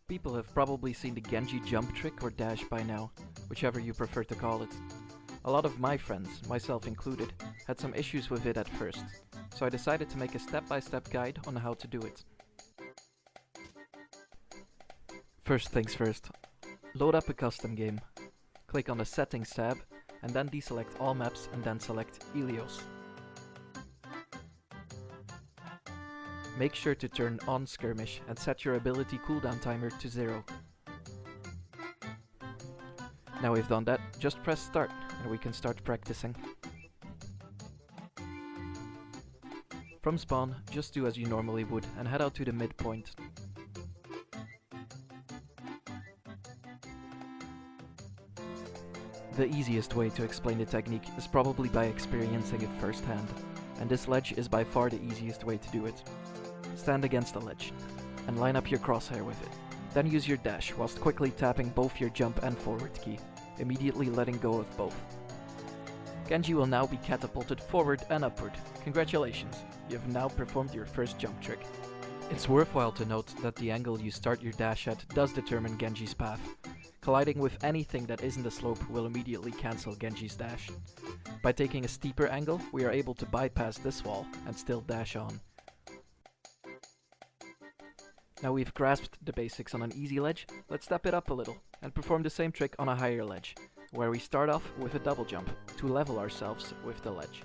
People have probably seen the Genji jump trick or dash by now, whichever you prefer to call it. A lot of my friends, myself included, had some issues with it at first, so I decided to make a step-by-step guide on how to do it. First things first, load up a custom game. Click on the Settings tab, and then deselect all maps and then select Ilios. Make sure to turn on Skirmish and set your ability cooldown timer to 0. Now we've done that, just press start and we can start practicing. From spawn, just do as you normally would and head out to the midpoint. The easiest way to explain the technique is probably by experiencing it firsthand, and this ledge is by far the easiest way to do it. Stand against the ledge, and line up your crosshair with it. Then use your dash whilst quickly tapping both your jump and forward key, immediately letting go of both. Genji will now be catapulted forward and upward. Congratulations, you have now performed your first jump trick. It's worthwhile to note that the angle you start your dash at does determine Genji's path. Colliding with anything that isn't a slope will immediately cancel Genji's dash. By taking a steeper angle, we are able to bypass this wall and still dash on. Now we've grasped the basics on an easy ledge, let's step it up a little and perform the same trick on a higher ledge, where we start off with a double jump to level ourselves with the ledge.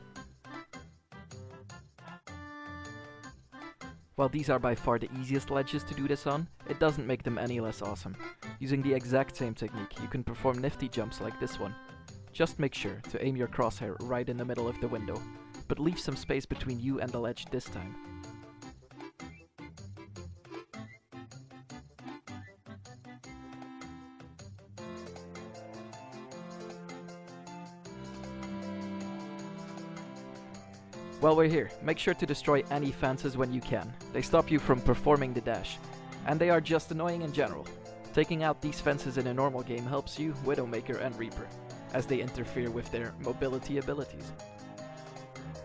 While these are by far the easiest ledges to do this on, it doesn't make them any less awesome. Using the exact same technique, you can perform nifty jumps like this one. Just make sure to aim your crosshair right in the middle of the window, but leave some space between you and the ledge this time. While we're here, make sure to destroy any fences when you can. They stop you from performing the dash. And they are just annoying in general. Taking out these fences in a normal game helps you, Widowmaker and Reaper, as they interfere with their mobility abilities.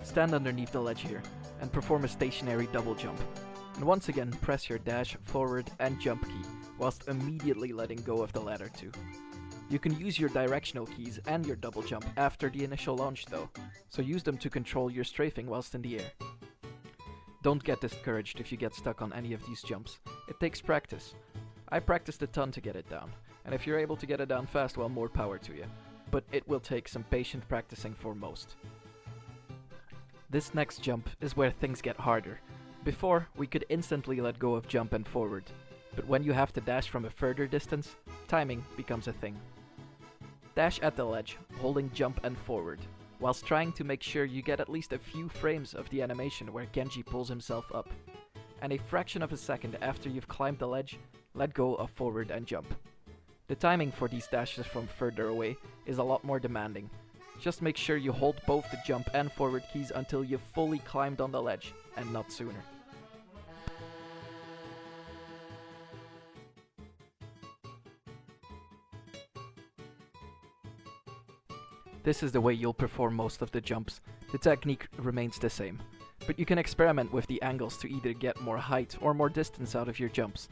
Stand underneath the ledge here, and perform a stationary double jump. And once again, press your dash, forward and jump key, whilst immediately letting go of the latter two. You can use your directional keys and your double jump after the initial launch though, so use them to control your strafing whilst in the air. Don't get discouraged if you get stuck on any of these jumps, it takes practice. I practiced a ton to get it down, and if you're able to get it down fast, well, more power to you, but it will take some patient practicing for most. This next jump is where things get harder. Before, we could instantly let go of jump and forward, but when you have to dash from a further distance, timing becomes a thing. Dash at the ledge, holding jump and forward, whilst trying to make sure you get at least a few frames of the animation where Genji pulls himself up. And a fraction of a second after you've climbed the ledge, let go of forward and jump. The timing for these dashes from further away is a lot more demanding. Just make sure you hold both the jump and forward keys until you've fully climbed on the ledge, and not sooner. This is the way you'll perform most of the jumps. The technique remains the same, but you can experiment with the angles to either get more height or more distance out of your jumps.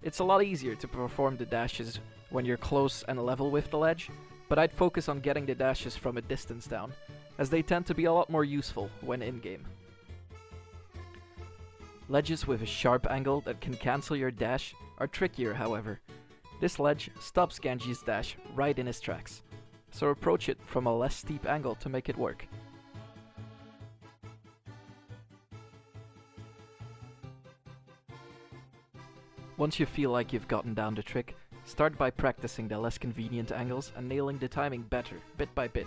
It's a lot easier to perform the dashes when you're close and level with the ledge, but I'd focus on getting the dashes from a distance down, as they tend to be a lot more useful when in-game. Ledges with a sharp angle that can cancel your dash are trickier, however. This ledge stops Genji's dash right in his tracks, so approach it from a less steep angle to make it work. Once you feel like you've gotten down the trick, start by practicing the less convenient angles and nailing the timing better, bit by bit.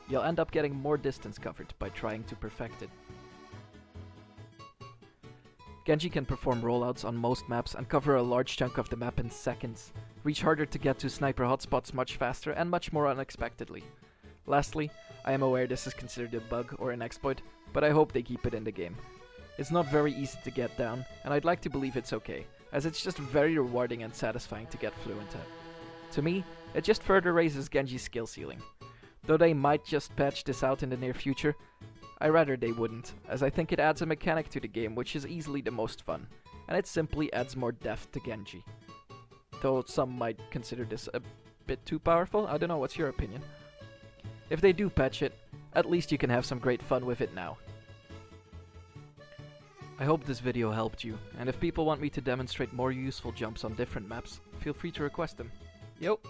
You'll end up getting more distance covered by trying to perfect it. Genji can perform rollouts on most maps and cover a large chunk of the map in seconds, reach harder to get to sniper hotspots much faster and much more unexpectedly. Lastly, I am aware this is considered a bug or an exploit, but I hope they keep it in the game. It's not very easy to get down, and I'd like to believe it's okay, as it's just very rewarding and satisfying to get fluent at. To me, it just further raises Genji's skill ceiling. Though they might just patch this out in the near future, I rather they wouldn't, as I think it adds a mechanic to the game which is easily the most fun, and it simply adds more depth to Genji. though some might consider this a bit too powerful. I don't know, what's your opinion? If they do patch it, at least you can have some great fun with it now. I hope this video helped you, and if people want me to demonstrate more useful jumps on different maps, feel free to request them. Yo!